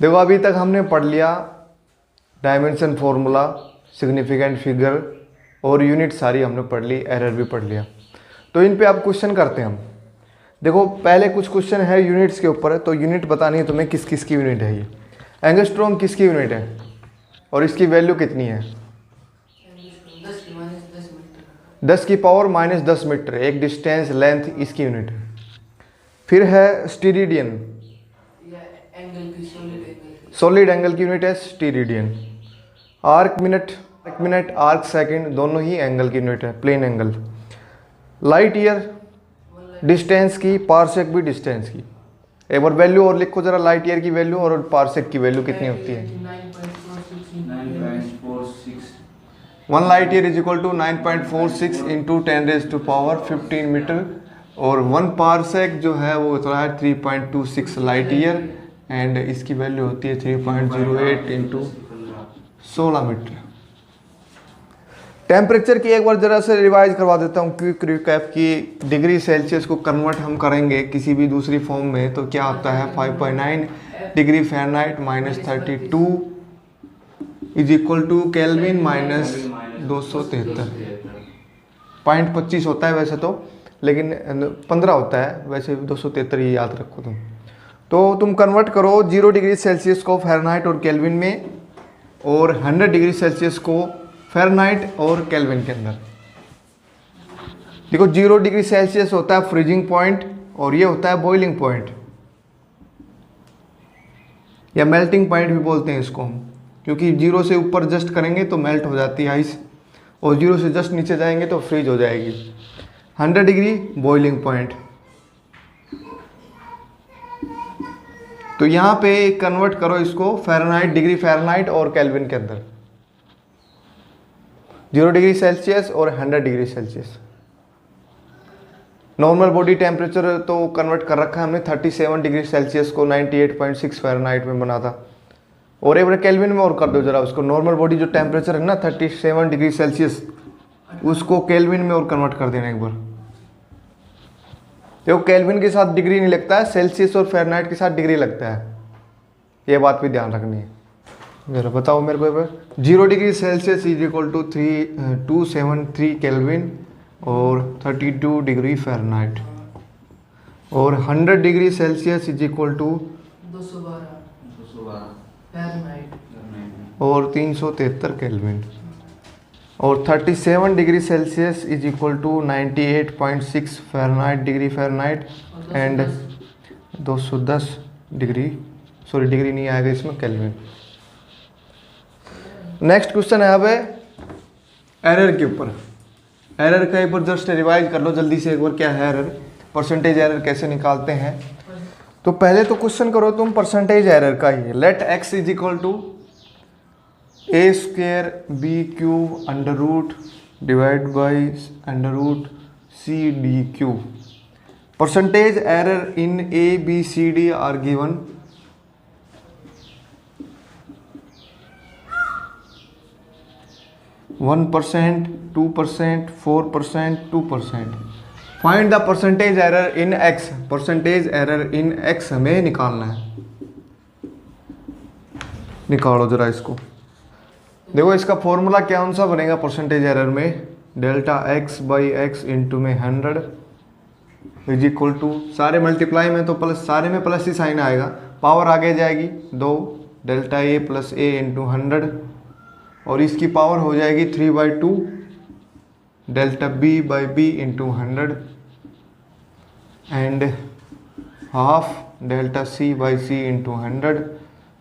देखो अभी तक हमने पढ़ लिया डायमेंशन फॉर्मूला, सिग्निफिकेंट फिगर और यूनिट सारी हमने पढ़ ली, एरर भी पढ़ लिया। तो इन पे अब क्वेश्चन करते हैं हम। देखो पहले कुछ क्वेश्चन है यूनिट्स के ऊपर है, तो यूनिट बतानी है तुम्हें किस किस की यूनिट है। ये एंगस्ट्रॉम किसकी यूनिट है और इसकी वैल्यू कितनी है? 10 की पावर -10 मीटर, एक डिस्टेंस लेंथ इसकी यूनिट है। फिर है स्टीरिडियन, सॉलिड एंगल की यूनिट है steradian. Arc minute arc second दोनों ही एंगल की यूनिट है, plane angle. Light year distance की, पारसेक भी डिस्टेंस की। एक बार वैल्यू और लिखो जरा, लाइट ईयर की वैल्यू और पारसेक की वैल्यू कितनी होती है? 1 light year is equal to 9.46 into 10⁻15 metre, और 1 पारसेक जो है वो होता है 3.26 लाइट ईयर, एंड इसकी वैल्यू होती है 3.08 इंटू 16 मीटर। टेम्परेचर की एक बार जरा से रिवाइज करवा देता हूँ, क्विक रिकैप की। डिग्री सेल्सियस को कन्वर्ट हम करेंगे किसी भी दूसरी फॉर्म में तो क्या होता है? 5.9 degree Fahrenheit -32 is equal to kelvin -273। 0.25 होता है वैसे तो, लेकिन 15 होता है वैसे, 273 ये याद रखो तुम। तो तुम कन्वर्ट करो 0 डिग्री सेल्सियस को फ़ारेनहाइट और केल्विन में, और 100 डिग्री सेल्सियस को फ़ारेनहाइट और केल्विन के अंदर। देखो 0 डिग्री सेल्सियस होता है फ्रीजिंग पॉइंट, और ये होता है बॉइलिंग पॉइंट या मेल्टिंग पॉइंट भी बोलते हैं इसको हम, क्योंकि 0 से ऊपर जस्ट करेंगे तो मेल्ट हो जाती है आइस, और 0 से जस्ट नीचे जाएंगे तो फ्रीज हो जाएगी। 100 डिग्री बॉइलिंग पॉइंट। तो यहाँ पे कन्वर्ट करो इसको फ़ारेनहाइट, डिग्री फ़ारेनहाइट और केल्विन के अंदर। 0 डिग्री सेल्सियस और 100 degree Celsius. Normal body temperature तो कन्वर्ट कर रखा है हमने, 37 डिग्री सेल्सियस को 98.6 फ़ारेनहाइट में बना था, और एक बार केल्विन में और कर दो जरा उसको। नॉर्मल बॉडी जो टेम्परेचर है ना 37 डिग्री सेल्सियस, उसको केल्विन में और कन्वर्ट कर देना एक बार। देखो केल्विन के साथ डिग्री नहीं लगता है, सेल्सियस और फ़ारेनहाइट के साथ डिग्री लगता है, ये बात भी ध्यान रखनी है। जरा बताओ मेरे को एक बार। 0 degree Celsius is equal to 273 kelvin और 32 डिग्री फ़ारेनहाइट, और 100 degree Celsius is equal to 212 और 373 केल्विन, और 37 degree Celsius is equal to 98.6 Fahrenheit degree Fahrenheit, and 210 degree, sorry degree नहीं आएगा इसमें, केल्विन। नेक्स्ट क्वेश्चन है अब एरर के ऊपर। एरर का एक बार जस्ट रिवाइज कर लो जल्दी से एक बार, क्या है एरर, परसेंटेज एरर कैसे निकालते हैं। तो पहले तो क्वेश्चन करो तुम परसेंटेज एरर का ही। Let x is equal to a² b³ under root divide by under root c/d³। Percentage error in a b c d are given. One 1%, 2%, 4%, 2%। Find the percentage error in x। Percentage error in x हमें निकालना है। निकालो जरा इसको। देखो इसका formula क्या सा बनेगा परसेंटेज एरर में, delta x by X into में 100 इज इक्वल टू, सारे मल्टीप्लाई में तो प्लस, सारे में प्लस ही साइन आएगा, पावर आगे जाएगी 2, delta a plus a into 100, और इसकी पावर हो जाएगी 3/2 delta b by B into 100, and half delta c by c into 100,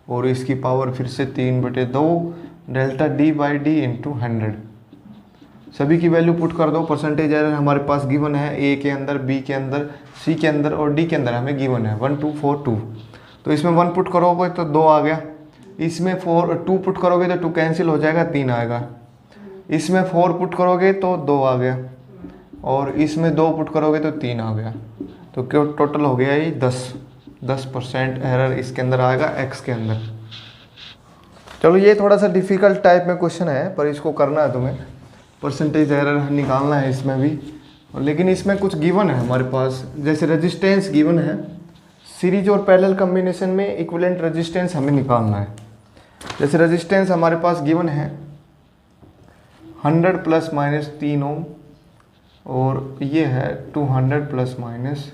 और इसकी पावर फिर से 3/2 delta d by D into 100। सभी की वैल्यू पुट कर दो। परसेंटेज एरर हमारे पास गिवन है a के अंदर, b के अंदर, c के अंदर और d के अंदर हमें गिवन है 1 2 4 2। तो इसमें 1 पुट करोगे तो 2 आ गया, इसमें 2 पुट करोगे तो 2 कैंसिल हो जाएगा, 3 आएगा, इसमें 4 पुट करोगे तो 2 आ गया, और इसमें 2 पुट करोगे तो 3 आ गया। तो क्यों टोटल हो गया ये 10% एरर इसके अंदर आएगा x के अंदर। चलो ये थोड़ा सा डिफ़िकल्ट टाइप में क्वेश्चन है, पर इसको करना है तुम्हें, परसेंटेज एरर निकालना है इसमें भी। लेकिन इसमें कुछ गिवन है हमारे पास, जैसे रेजिस्टेंस गिवन है सीरीज और पैरेलल कॉम्बिनेशन में इक्विवेलेंट रेजिस्टेंस हमें निकालना है। जैसे रेजिस्टेंस हमारे पास गिवन है 100 प्लस माइनस 3 ओम और ये है 200 plus minus.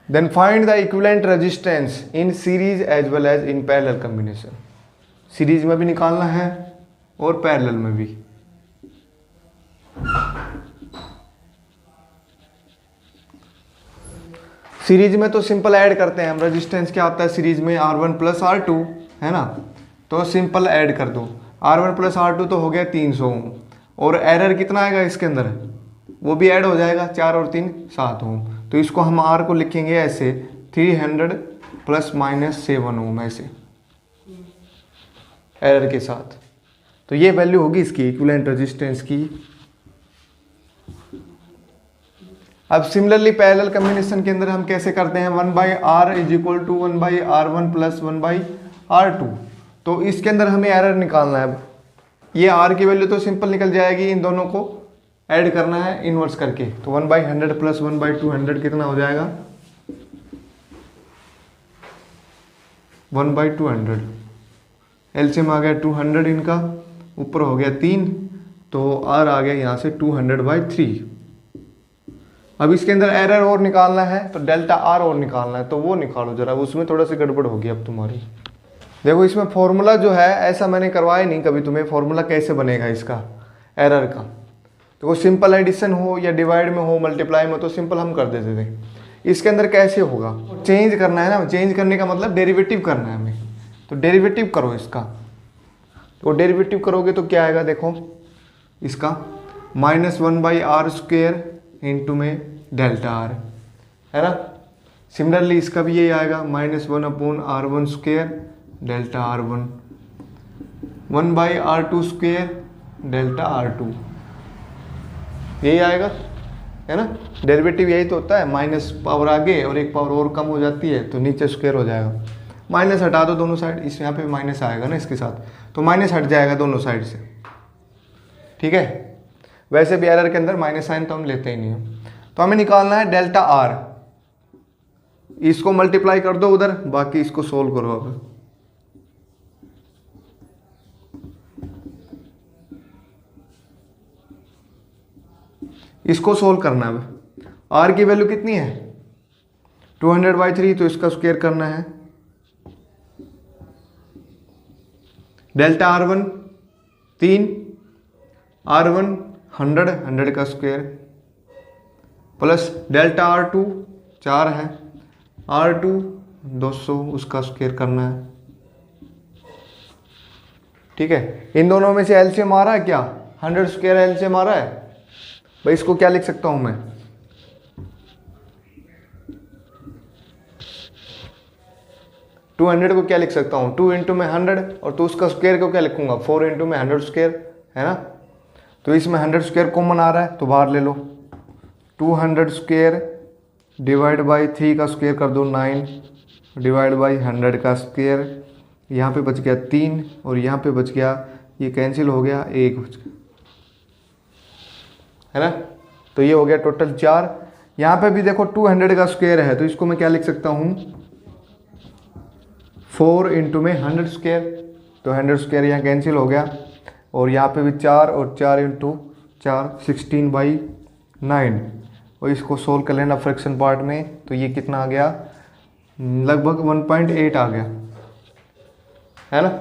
Then find the equivalent resistance in series as well as in parallel combination. Series में भी निकालना है और पैरेलल में भी। सीरीज में तो सिंपल ऐड करते हैं हम। रेजिस्टेंस क्या होता है सीरीज में, R1 प्लस R2 है ना, तो सिंपल ऐड कर दो। R1 प्लस R2 तो हो गया 300 ओम, और एरर कितना आएगा इसके अंदर, वो भी ऐड हो जाएगा, 4 और 3 7 ओम। तो इसको हम R को लिखेंगे ऐसे 300 प्लस माइनस 7 ओम ऐसे एरर के साथ। तो ये वैल्यू होगी इसकी इक्विवेलेंट रेजिस्टेंस की। अब सिमिलरली पैरेलल कॉम्बिनेशन के अंदर हम कैसे करते हैं, 1/R is equal to 1/R1 plus 1/R2। तो इसके अंदर हमें एरर निकालना है। ये R की वैल्यू तो सिंपल निकल जाएगी, इन दोनों को ऐड करना है इनवर्स करके। तो 1/100 प्लस 1/200 कितना हो जाएगा, 1/200। एलसीएम आ गया 200 इनका, ऊपर हो गया 3, तो R आ गया यहाँ से 200/3। अब इसके अंदर एरर और निकालना है, तो डेल्टा R और निकालना है, तो वो निकालो जरा, उसमें थोड़ा सी गड़बड़ होगी अब तुम्हारी। देखो इसमें फॉर्मूला जो है ऐसा मैंने करवाया नहीं कभी तुम्हें, फॉर्मूला कैसे बनेगा इसका एरर का। तो वो सिंपल एडिशन हो या डिवाइड में हो, मल्टीप्लाई में, तो सिंपल हम कर देते थे। इसके अंदर कैसे होगा, चेंज करना है ना। चेंज करने का मतलब डेरिवेटिव करना है हमें, तो डेरिवेटिव करो इसका। तो डेरिवेटिव करोगे तो क्या आएगा, देखो इसका -1/R² इंटू में डेल्टा R है ना। सिमिलरली इसका भी यही आएगा -1/R1² delta R1, 1/R2² delta R2, यही आएगा है ना। डेरिवेटिव यही तो होता है, माइनस पावर आगे और एक पावर और कम हो जाती है तो नीचे स्क्वायर हो जाएगा। माइनस हटा दो दोनों साइड, इस यहाँ पे माइनस आएगा ना इसके साथ, तो माइनस हट जाएगा दोनों साइड से, ठीक है। वैसे भी एरर के अंदर माइनस साइन तो हम लेते ही नहीं हैं। तो हमें निकालना है डेल्टा R, इसको मल्टीप्लाई कर दो उधर, बाकी इसको सोल्व करो। अब इसको सोल्व करना है। अब R की वैल्यू कितनी है 200/3, तो इसका स्क्वायर करना है। डेल्टा R1 3, R1 100 का स्क्वायर, प्लस डेल्टा R2 4 है, R2 200 उसका स्क्वायर करना है, ठीक है। इन दोनों में से एलसीएम आ रहा है क्या, 100² एलसीएम आ रहा है भाई। इसको क्या लिख सकता हूं मैं, 200 को क्या लिख सकता हूँ, 2 इंटू में 100, और तो उसका स्क्वायर को क्या लिखूंगा, 4 इंटू में 100² है ना। तो इसमें 100² कॉमन आ रहा है तो बाहर ले लो, 200² डिवाइड बाई 3 का स्क्वायर कर दो 9 डिवाइड बाई 100 का स्क्वायर। यहाँ पे बच गया 3 और यहाँ पे बच गया, ये कैंसिल हो गया, 1 बच गया है ना। तो ये हो गया टोटल 4। यहाँ पे भी देखो 200 का स्क्वायर है, तो इसको मैं क्या लिख सकता हूँ, 4 इंटू में 100², तो 100² यहाँ कैंसिल हो गया, और यहाँ पे भी 4 और 4 इंटू 4 16/9, और इसको सोल्व कर लेना फ्रैक्शन पार्ट में, तो ये कितना आ गया, लगभग 1.8 आ गया है ना।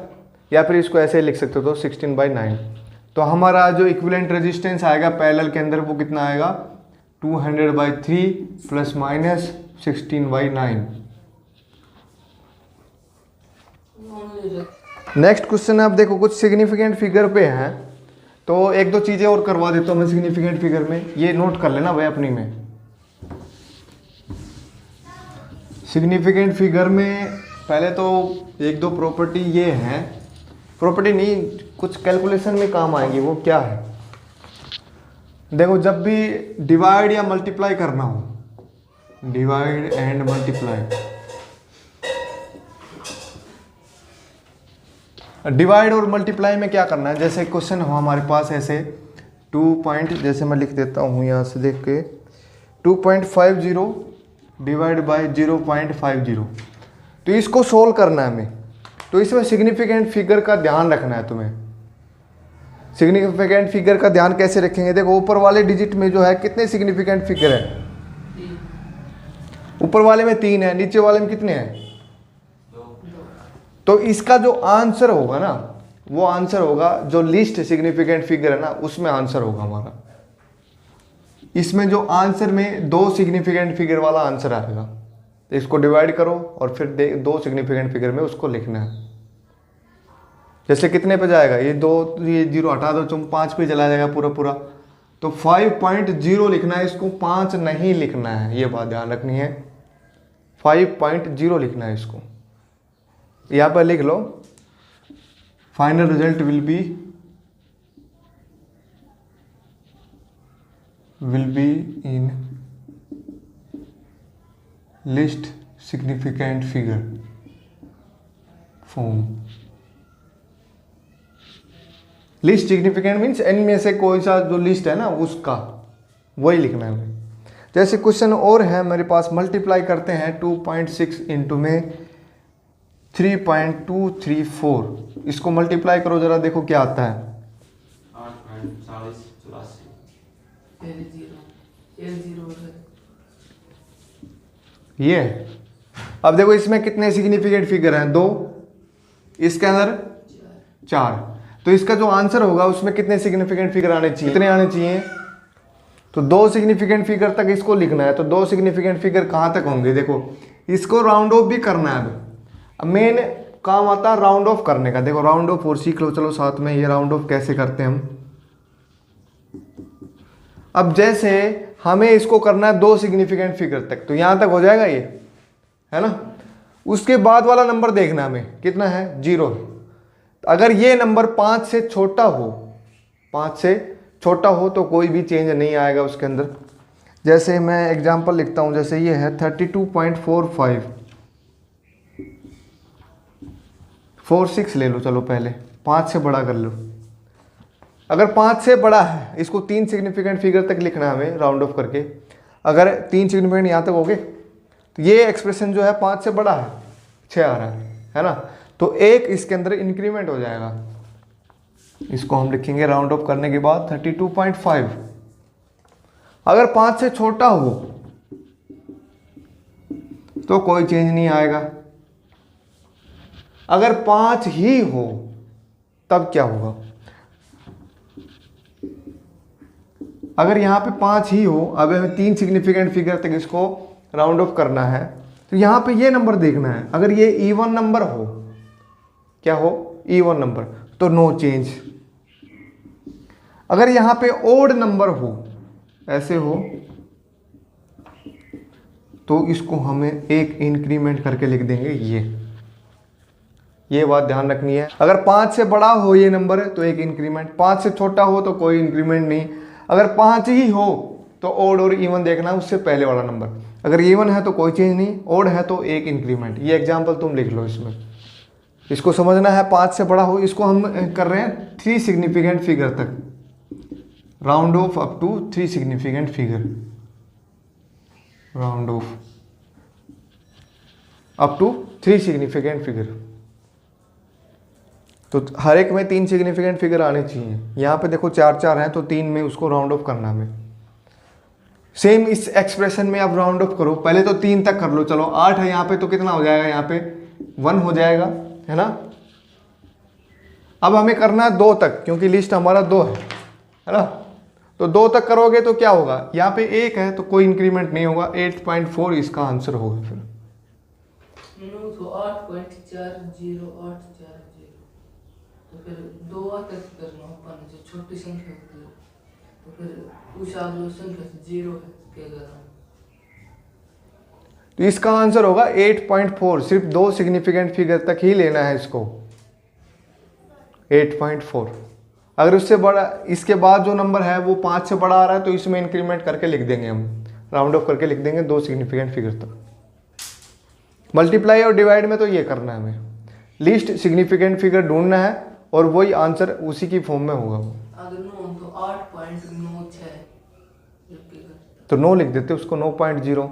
या फिर इसको ऐसे लिख सकते हो तो 16/9। तो हमारा जो इक्विवेलेंट रेजिस्टेंस आएगा पैरेलल के अंदर वो कितना आएगा, 200/3 प्लस माइनस 16/9। नेक्स्ट क्वेश्चन है, अब देखो कुछ सिग्निफिकेंट फिगर पे हैं, तो एक दो चीज़ें और करवा देता हूँ मैं सिग्निफिकेंट फिगर में, ये नोट कर लेना भाई अपनी में। सिग्निफिकेंट फिगर में पहले तो एक दो प्रॉपर्टी ये हैं, प्रॉपर्टी नहीं कुछ कैलकुलेशन में काम आएंगी, वो क्या है, देखो जब भी डिवाइड या मल्टीप्लाई करना हो, डिवाइड एंड मल्टीप्लाई, डिवाइड और मल्टीप्लाई में क्या करना है, जैसे क्वेश्चन हो हमारे पास ऐसे 2 पॉइंट, जैसे मैं लिख देता हूँ यहाँ से देख के 2.50 डिवाइड बाय 0.50। तो इसको सोल्व करना है हमें। तो इसमें सिग्निफिकेंट फिगर का ध्यान रखना है तुम्हें। सिग्निफिकेंट फिगर का ध्यान कैसे रखेंगे? देखो ऊपर वाले डिजिट में जो है कितने सिग्निफिकेंट फिगर है? ऊपर वाले में 3 है, नीचे वाले में कितने हैं? 2। तो इसका जो आंसर होगा ना, वो आंसर होगा जो लिस्ट सिग्निफिकेंट फिगर है ना, उसमें आंसर होगा हमारा। इसमें जो आंसर में 2 सिग्निफिकेंट फिगर वाला आंसर आएगा। तो इसको डिवाइड करो और फिर 2 सिग्निफिकेंट फिगर में उसको लिखना है। जैसे कितने पे जाएगा? ये 2, ये 0 हटा दो तुम, 5 पे चला जाएगा पूरा पूरा। तो 5.0 लिखना है इसको, 5 नहीं लिखना है, ये बात ध्यान रखनी है। 5.0 लिखना है इसको। यहाँ पर लिख लो, final result will be in least significant figure form. Least significant means इनमें से कोई सा जो लिस्ट है ना उसका, वही लिखना है हमें। जैसे क्वेश्चन और है मेरे पास, मल्टीप्लाई करते हैं 2.6 इंटू में 3.234। इसको मल्टीप्लाई करो जरा, देखो क्या आता है। 8.4084 ये अब देखो इसमें कितने सिग्निफिकेंट फिगर हैं? 2, इसके अंदर 4। तो इसका जो आंसर होगा उसमें कितने सिग्निफिकेंट फिगर आने चाहिए? कितने आने चाहिए? तो 2 सिग्निफिकेंट फिगर तक इसको लिखना है। तो 2 सिग्निफिकेंट फिगर कहाँ तक होंगे? देखो इसको राउंड ऑफ भी करना है। अब मेन काम आता है राउंड ऑफ करने का। देखो राउंड ऑफ और सीख लो चलो साथ में, ये राउंड ऑफ कैसे करते हैं हम। अब जैसे हमें इसको करना है 2 सिग्निफिकेंट फिगर तक, तो यहां तक हो जाएगा ये, है ना। उसके बाद वाला नंबर देखना हमें कितना है? 0। अगर ये नंबर 5 से छोटा हो, 5 से छोटा हो तो कोई भी चेंज नहीं आएगा उसके अंदर। जैसे मैं एग्जांपल लिखता हूं, जैसे ये है 32.45, 46 ले लो चलो, पहले 5 से बड़ा कर लो। अगर 5 से बड़ा है, इसको 3 सिग्निफिकेंट फिगर तक लिखना है हमें राउंड ऑफ करके। अगर 3 सिग्निफिकेंट यहाँ तक हो गए तो ये एक्सप्रेशन जो है 5 से बड़ा है, 6 आ रहा है ना। तो 1 इसके अंदर इंक्रीमेंट हो जाएगा। इसको हम लिखेंगे राउंड ऑफ करने के बाद 32.5। अगर 5 से छोटा हो तो कोई चेंज नहीं आएगा। अगर 5 ही हो तब क्या होगा? अगर यहाँ पे 5 ही हो, अब हमें 3 सिग्निफिकेंट फिगर तक इसको राउंड ऑफ करना है, तो यहाँ पे ये नंबर देखना है। अगर ये इवन नंबर हो, क्या हो? इवन नंबर, तो नो चेंज। अगर यहाँ पे ओड नंबर हो, ऐसे हो, तो इसको हमें 1 इंक्रीमेंट करके लिख देंगे। ये बात ध्यान रखनी है। अगर 5 से बड़ा हो ये नंबर तो 1 इंक्रीमेंट, 5 से छोटा हो तो कोई इंक्रीमेंट नहीं। अगर 5 ही हो तो ओड और इवन देखना है, उससे पहले वाला नंबर। अगर इवन है तो कोई चेंज नहीं, ओड है तो 1 इंक्रीमेंट। ये एग्जांपल तुम लिख लो इसमें, इसको समझना है। 5 से बड़ा हो, इसको हम कर रहे हैं 3 सिग्निफिकेंट फिगर तक, round off up to 3 significant figure, round off up to 3 significant figure. तो हर एक में 3 सिग्निफिकेंट फिगर आने चाहिए। यहाँ पे देखो 4 हैं, तो 3 में उसको राउंड ऑफ करना हमें। सेम इस एक्सप्रेशन में आप राउंड ऑफ करो, पहले तो 3 तक कर लो। चलो 8 है यहाँ पे, तो कितना हो जाएगा? यहाँ पे 1 हो जाएगा, है ना। अब हमें करना है 2 तक, क्योंकि लिस्ट हमारा 2 है ना। तो 2 तक करोगे तो क्या होगा? यहाँ पे 1 है तो कोई इंक्रीमेंट नहीं होगा, 8.4 इसका आंसर होगा। फिर तो 8.4084 तो फिर 2 तक करना अपन, जो छोटी संख्या होती है तो फिर उस आगे संख्या से 0 है क्या करना। तो इसका आंसर होगा 8.4। सिर्फ 2 सिग्निफिकेंट फिगर तक ही लेना है इसको, 8.4। अगर उससे बड़ा, इसके बाद जो नंबर है वो 5 से बड़ा आ रहा है तो इसमें इंक्रीमेंट करके लिख देंगे हम, राउंड ऑफ करके लिख देंगे 2 सिग्निफिकेंट फिगर तक। मल्टीप्लाई और डिवाइड में तो ये करना है हमें, लीस्ट सिग्निफिकेंट फिगर ढूंढना है और वही आंसर उसी की फॉर्म में होगा वो। अगर 9 तो 8.96 तो 9 लिख देते उसको, 9.0।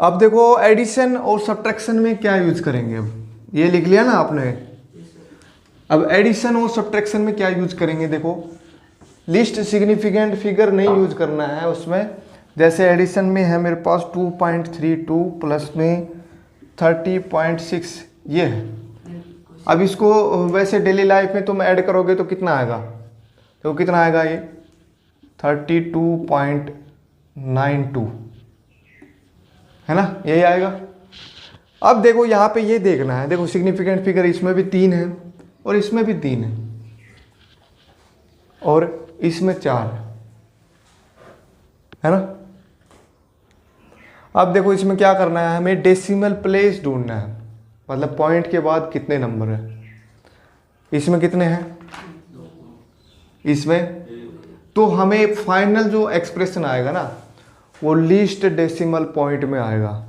अब देखो एडिशन और सब्ट्रैक्शन में क्या यूज करेंगे, अब ये लिख लिया ना आपने। अब एडिशन और सब्ट्रैक्शन में क्या यूज करेंगे, देखो लिस्ट सिग्निफिकेंट फिगर नहीं यूज करना है उसमें। जैसे एडिशन में है मेरे पास 2.32 प्लस में 30.6 ये है। अब इसको वैसे डेली लाइफ में तुम ऐड करोगे तो कितना आएगा, तो कितना आएगा ये 32.92 है ना, यही आएगा। अब देखो यहाँ पे ये देखना है, देखो सिग्निफिकेंट फिगर इसमें भी 3 है और इसमें भी 3 है और इसमें 4 है ना। अब देखो इसमें क्या करना है, हमें डेसिमल प्लेस ढूंढना है, मतलब पॉइंट के बाद कितने नंबर है। इसमें कितने हैं, इसमें, तो हमें फाइनल जो एक्सप्रेशन आएगा ना वो लीस्ट डेसिमल पॉइंट में आएगा।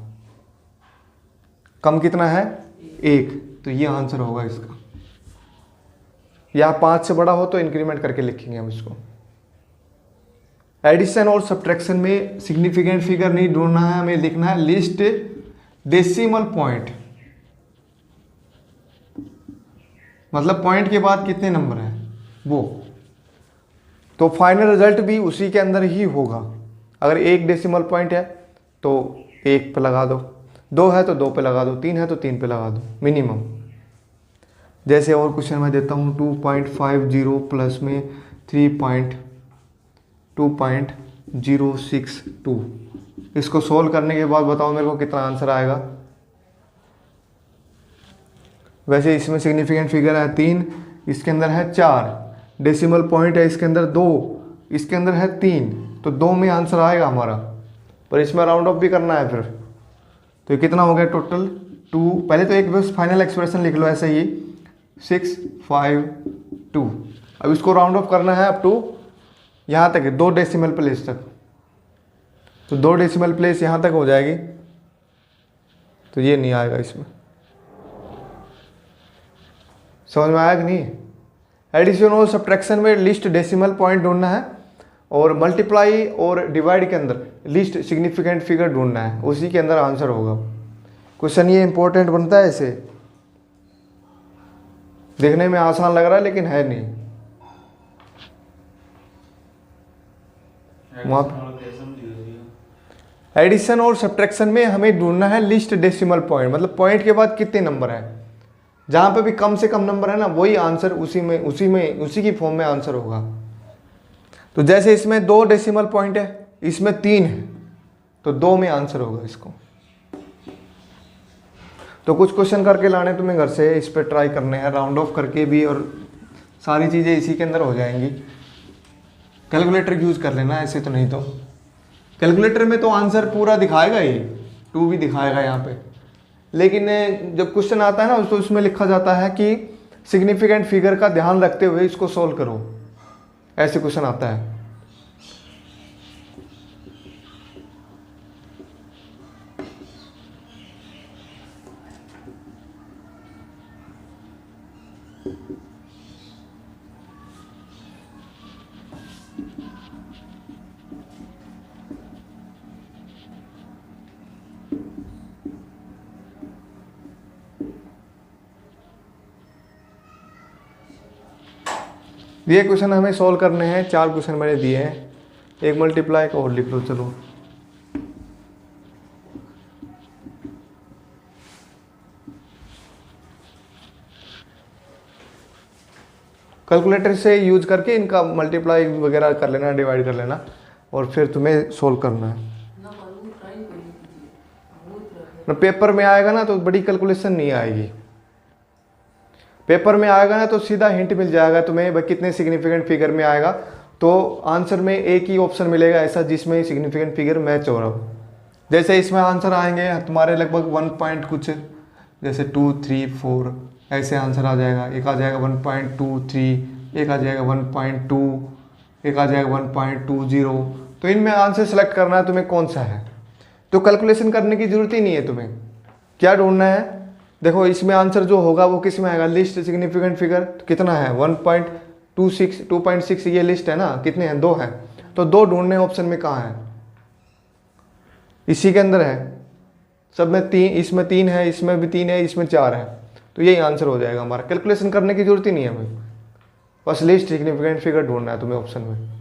कम कितना है 1, तो ये आंसर होगा इसका। या 5 से बड़ा हो तो इंक्रीमेंट करके लिखेंगे हम इसको। एडिशन और सब्ट्रैक्शन में सिग्निफिकेंट फिगर नहीं ढूंढना है, हमें लिखना है लिस्ट डेसिमल पॉइंट, मतलब पॉइंट के बाद कितने नंबर हैं वो। तो फाइनल रिजल्ट भी उसी के अंदर ही होगा। अगर 1 डेसिमल पॉइंट है तो 1 पे लगा दो, 2 है तो 2 पे लगा दो, 3 है तो 3 पे लगा दो मिनिमम। जैसे और क्वेश्चन मैं देता हूँ 2.50 प्लस में 3.2.062। इसको सोल्व करने के बाद बताओ मेरे को कितना आंसर आएगा। वैसे इसमें सिग्निफिकेंट फिगर है 3, इसके अंदर है 4, डेसिमल पॉइंट है इसके अंदर 2, इसके अंदर है 3, तो 2 में आंसर आएगा हमारा। पर इसमें राउंड ऑफ भी करना है फिर, तो कितना हो गया टोटल 2। पहले तो एक बस फाइनल एक्सप्रेशन लिख लो ऐसे ही 652। अब इसको राउंड ऑफ करना है अप टू यहाँ तक, 2 डेसिमल प्लेस तक। तो 2 डेसिमल प्लेस यहाँ तक हो जाएगी, तो ये नहीं आएगा इसमें। समझ में आया कि नहीं। एडिशन और सब्ट्रैक्शन में लिस्ट डेसिमल पॉइंट ढूंढना है और मल्टीप्लाई और डिवाइड के अंदर लिस्ट सिग्निफिकेंट फिगर ढूंढना है, उसी के अंदर आंसर होगा। क्वेश्चन ये इंपॉर्टेंट बनता है, ऐसे देखने में आसान लग रहा है लेकिन है नहीं। एडिशन और सब्ट्रैक्शन में हमें ढूंढना है लिस्ट डेसिमल पॉइंट, मतलब पॉइंट के बाद कितने नंबर हैं। जहां पे भी कम से कम नंबर है ना वही आंसर उसी की फॉर्म में आंसर होगा। तो जैसे इसमें 2 डेसिमल पॉइंट है, इसमें 3 है, तो 2 में आंसर होगा इसको। तो कुछ क्वेश्चन करके लाने तुम्हें घर से, इस पर ट्राई करने हैं राउंड ऑफ करके भी, और सारी चीज़ें इसी के अंदर हो जाएंगी। कैलकुलेटर यूज़ कर लेना, ऐसे तो नहीं। तो कैलकुलेटर में तो आंसर पूरा दिखाएगा ही, 2 भी दिखाएगा यहाँ पे, लेकिन जब क्वेश्चन आता है ना तो उसमें लिखा जाता है कि सिग्निफिकेंट फिगर का ध्यान रखते हुए इसको सोल्व करो, ऐसे क्वेश्चन आता है। ये क्वेश्चन हमें सॉल्व करने हैं, 4 क्वेश्चन मैंने दिए हैं, एक मल्टीप्लाई का और लिख लो। चलो कैलकुलेटर से यूज करके इनका मल्टीप्लाई वगैरह कर लेना, डिवाइड कर लेना, और फिर तुम्हें सोल्व करना है ना। पेपर में आएगा ना तो बड़ी कैलकुलेशन नहीं आएगी, पेपर में आएगा ना तो सीधा हिंट मिल जाएगा तुम्हें भाई कितने सिग्निफिकेंट फिगर में आएगा। तो आंसर में एक ही ऑप्शन मिलेगा ऐसा जिसमें सिग्निफिकेंट फिगर मैच हो रहा हो। जैसे इसमें आंसर आएंगे तुम्हारे लगभग 1 पॉइंट कुछ, जैसे 2, 3, 4 ऐसे आंसर आ जाएगा। एक आ जाएगा 1.23, एक आ जाएगा 1.2, एक आ जाएगा 1.20। तो इनमें आंसर सेलेक्ट करना है तुम्हें कौन सा है। तो कैलकुलेशन करने की जरूरत ही नहीं है तुम्हें। क्या ढूंढना है, देखो इसमें आंसर जो होगा वो किस में आएगा, लिस्ट सिग्निफिकेंट फिगर कितना है 2.6 ये लिस्ट है ना, कितने हैं 2 हैं, तो 2 ढूंढने ऑप्शन में कहाँ है, इसी के अंदर है। सब में 3, इसमें 3 है, इसमें भी 3 है, इसमें 4 है, तो यही आंसर हो जाएगा हमारा। कैलकुलेशन करने की जरूरत ही नहीं है हमें, बस लीस्ट सिग्निफिकेंट फिगर ढूंढना है तुम्हें ऑप्शन में।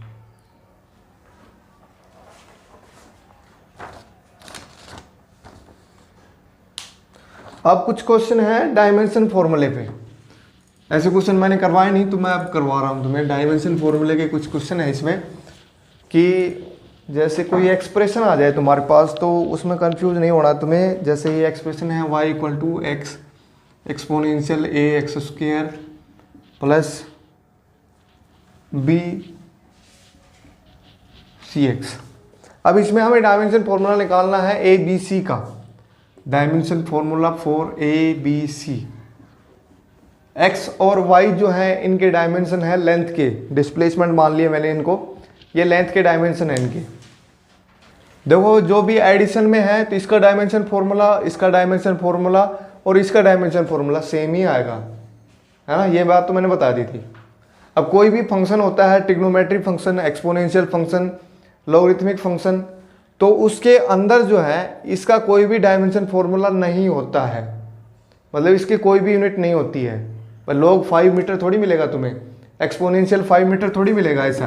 अब कुछ क्वेश्चन है डायमेंशन फॉर्मूले पे। ऐसे क्वेश्चन मैंने करवाए नहीं तो मैं अब करवा रहा हूँ तुम्हें। डायमेंशन फॉर्मूले के कुछ क्वेश्चन है इसमें कि जैसे कोई एक्सप्रेशन आ जाए तुम्हारे पास तो उसमें कंफ्यूज नहीं होना तुम्हें। जैसे ये एक्सप्रेशन है y equal to X exponential A X square plus B C X. अब इसमें हमें डायमेंशन फॉर्मूला निकालना है ए बी सी का। Dimension formula for A B C. X और वाई जो है इनके डायमेंशन है लेंथ के, डिस्प्लेसमेंट मान लिए मैंने इनको, ये लेंथ के डायमेंशन है इनके। देखो जो भी एडिशन में है तो इसका डायमेंशन फॉर्मूला, इसका डायमेंशन फॉर्मूला और इसका डायमेंशन फॉर्मूला सेम ही आएगा, है ना। ये बात तो मैंने बता दी थी। अब कोई भी फंक्शन होता है, trigonometric function, exponential function, logarithmic function, तो उसके अंदर जो है इसका कोई भी डायमेंशन फॉर्मूला नहीं होता है, मतलब इसकी कोई भी यूनिट नहीं होती है। पर लोग 5 मीटर थोड़ी मिलेगा तुम्हें, एक्सपोनेंशियल 5 मीटर थोड़ी मिलेगा। ऐसा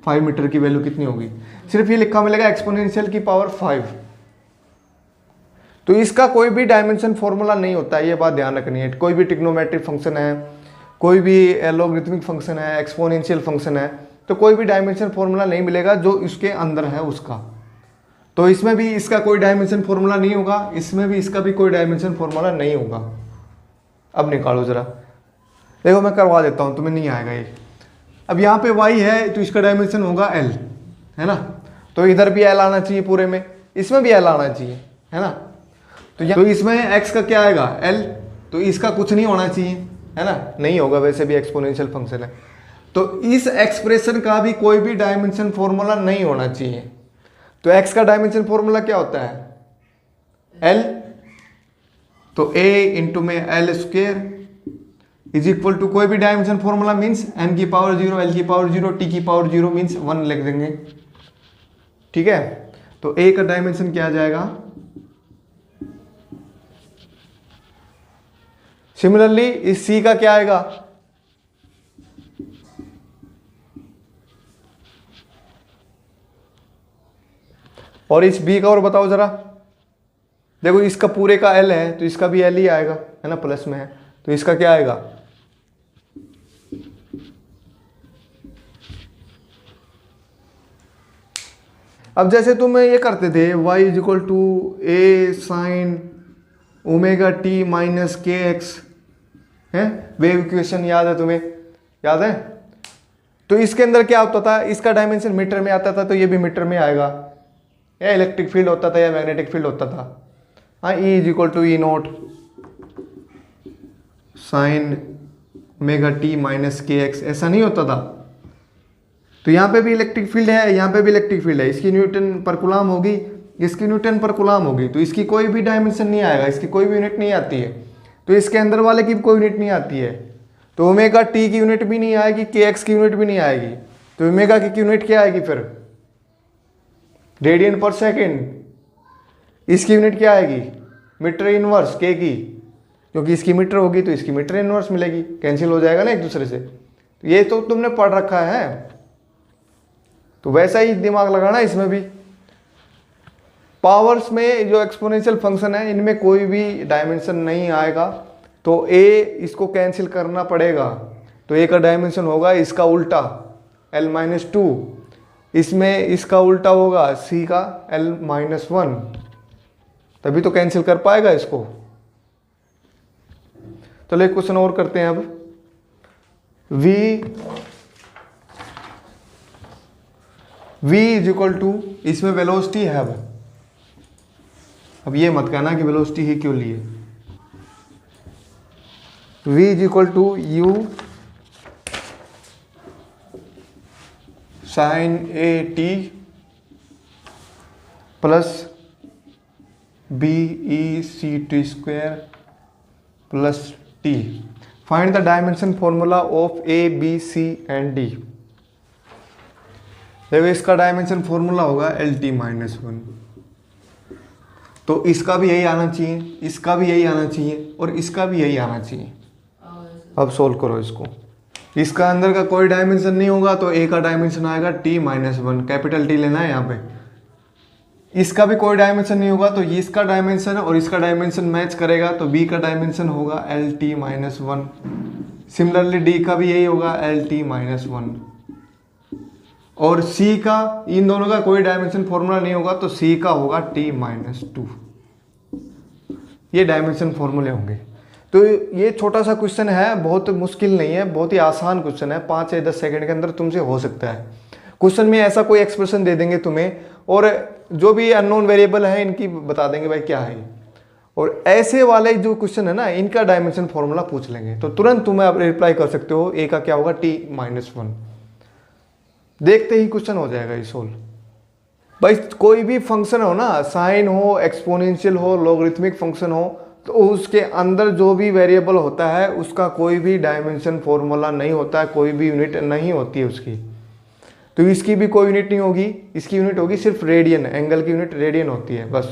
5 मीटर की वैल्यू कितनी होगी, सिर्फ ये लिखा मिलेगा एक्सपोनेंशियल की पावर 5। तो इसका कोई भी डायमेंशन फॉर्मूला नहीं होता है, ये बात ध्यान रखनी है। कोई भी ट्रिग्नोमेट्रिक फंक्शन है, कोई भी लॉगरिथमिक फंक्शन है, एक्सपोनेंशियल फंक्शन है, तो कोई भी डायमेंशन फॉर्मूला नहीं मिलेगा जो इसके अंदर है उसका। तो इसमें भी इसका कोई डायमेंशन फॉर्मूला नहीं होगा, इसमें भी इसका भी कोई डायमेंशन फॉर्मूला नहीं होगा। अब निकालो जरा, देखो मैं करवा देता हूँ, तुम्हें नहीं आएगा ये। अब यहाँ पे y है तो इसका डायमेंशन होगा l, है ना। तो इधर भी l आना चाहिए पूरे में, इसमें भी l आना चाहिए, है ना। तो इसमें x का क्या आएगा l, तो इसका कुछ नहीं होना चाहिए, है ना, नहीं होगा, वैसे भी एक्सपोनेंशियल फंक्शन है। तो इस एक्सप्रेशन का भी कोई भी डायमेंशन फॉर्मूला नहीं होना चाहिए। तो x का डायमेंशन फॉर्मूला क्या होता है l, तो a इंटू में l square is equal to कोई भी डायमेंशन फॉर्मूला मीन्स m की पावर 0, l की पावर 0, t की पावर 0 मीन्स 1 लिख देंगे, ठीक है। तो a का डायमेंशन क्या आ जाएगा। सिमिलरली इस c का क्या आएगा, और इस b का और बताओ जरा। देखो इसका पूरे का l है तो इसका भी l ही आएगा, है ना, प्लस में है, तो इसका क्या आएगा। अब जैसे तुम ये करते थे y is equal to A sine omega T minus K X, है वेव इक्वेशन याद है तुम्हें, याद है। तो इसके अंदर क्या होता था, इसका डायमेंशन मीटर में आता था, तो ये भी मीटर में आएगा। या इलेक्ट्रिक फील्ड होता था या मैग्नेटिक फील्ड होता था। हाँ, E is equal to E naught sine omega T minus K X, ऐसा नहीं होता था। तो यहाँ पे भी इलेक्ट्रिक फील्ड है, यहाँ पे भी इलेक्ट्रिक फील्ड है, इसकी न्यूटन पर कूलम होगी, इसकी न्यूटन पर कूलम होगी, तो इसकी कोई भी डायमेंशन नहीं आएगा, इसकी कोई भी यूनिट नहीं आती है। तो इसके अंदर वाले की भी कोई यूनिट नहीं आती है, तो ओमेगा टी की यूनिट भी नहीं आएगी, के एक्स की यूनिट भी नहीं आएगी। तो ओमेगा की यूनिट क्या आएगी फिर, रेडियन पर सेकेंड। इसकी यूनिट क्या आएगी, मीटर इनवर्स के की, क्योंकि इसकी मीटर होगी तो इसकी मीटर इनवर्स मिलेगी, कैंसिल हो जाएगा ना एक दूसरे से। तो ये तो तुमने पढ़ रखा है, तो वैसा ही दिमाग लगाना इसमें भी। पावर्स में जो एक्सपोनेंशियल फंक्शन है इनमें कोई भी डायमेंशन नहीं आएगा, तो a इसको कैंसिल करना पड़ेगा। तो a का डायमेंशन होगा इसका उल्टा l-2, इसमें इसका उल्टा होगा c का l-1, तभी तो कैंसिल कर पाएगा इसको। चलो एक क्वेश्चन और करते हैं अब। v इज इक्वल टू, इसमें वेलोसिटी है। अब ये मत कहना कि वेलोसिटी ही क्यों लिए। v is equal to u sine A T plus B E C T square plus T. Find the dimension formula of A B C and D. देखो इसका डायमेंशन फॉर्मूला होगा एल टी माइनस 1। तो इसका भी यही आना चाहिए, इसका भी यही आना चाहिए और इसका भी यही आना चाहिए। अब सोल्व करो इसको। इसका अंदर का कोई डायमेंशन नहीं होगा तो ए का डायमेंशन आएगा t-1, कैपिटल टी लेना है यहाँ पे। इसका भी कोई डायमेंशन नहीं होगा तो ये इसका डायमेंशन और इसका डायमेंशन मैच करेगा तो b का डायमेंशन होगा lt-1। सिमिलरली d का भी यही होगा lt-1 और c का, इन दोनों का कोई डायमेंशन फॉर्मूला नहीं होगा तो c का होगा t-2। ये डायमेंशन फॉर्मूले होंगे। तो ये छोटा सा क्वेश्चन है, बहुत मुश्किल नहीं है, बहुत ही आसान क्वेश्चन है, 5 या 10 सेकंड के अंदर तुमसे हो सकता है। क्वेश्चन में ऐसा कोई एक्सप्रेशन दे देंगे तुम्हें और जो भी अननोन वेरिएबल है इनकी बता देंगे भाई क्या है, और ऐसे वाले जो क्वेश्चन है ना इनका डायमेंशन फॉर्मूला पूछ लेंगे तो तुरंत तुम्हें आप रिप्लाई कर सकते हो ए का क्या होगा t-1। देखते ही क्वेश्चन हो जाएगा ये सोल्व। भाई कोई भी फंक्शन हो ना, साइन हो, एक्सपोनेंशियल हो, लॉगरिथमिक फंक्शन हो, तो उसके अंदर जो भी वेरिएबल होता है उसका कोई भी डायमेंशन फॉर्मूला नहीं होता है, कोई भी यूनिट नहीं होती है उसकी। तो इसकी भी कोई यूनिट नहीं होगी, इसकी यूनिट होगी सिर्फ रेडियन, एंगल की यूनिट रेडियन होती है बस।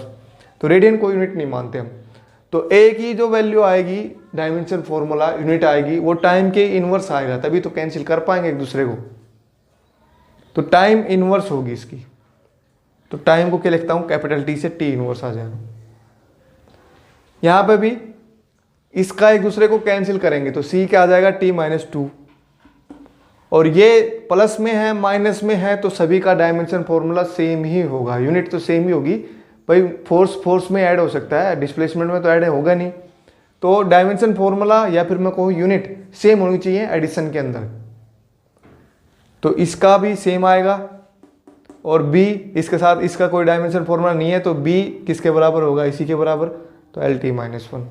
तो रेडियन कोई यूनिट नहीं मानते हम। तो ए की जो वैल्यू आएगी, डायमेंशन फॉर्मूला यूनिट आएगी, वो टाइम के इनवर्स आएगा, तभी तो कैंसिल कर पाएंगे एक दूसरे को। तो टाइम इनवर्स होगी इसकी। तो टाइम को क्या लिखता हूँ, कैपिटल टी से टी इनवर्स आ जाएगा। यहाँ पे भी इसका एक दूसरे को कैंसिल करेंगे तो c क्या आ जाएगा t-2, और ये प्लस में है माइनस में है तो सभी का डायमेंशन फॉर्मूला सेम ही होगा, यूनिट तो सेम ही होगी। भाई फोर्स में ऐड हो सकता है, डिस्प्लेसमेंट में तो ऐड होगा नहीं। तो डायमेंशन फॉर्मूला या फिर मैं कहूँ यूनिट सेम होनी चाहिए एडिशन के अंदर। तो इसका भी सेम आएगा और b इसके साथ इसका कोई डायमेंशन फॉर्मूला नहीं है तो b किसके बराबर होगा, इसी के बराबर, तो lt-1।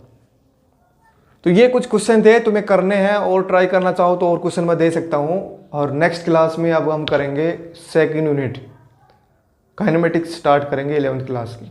तो ये कुछ क्वेश्चन थे तुम्हें करने हैं, और ट्राई करना चाहो तो और क्वेश्चन मैं दे सकता हूँ। और नेक्स्ट क्लास में अब हम करेंगे सेकंड यूनिट, काइनेमेटिक्स स्टार्ट करेंगे 11th क्लास की।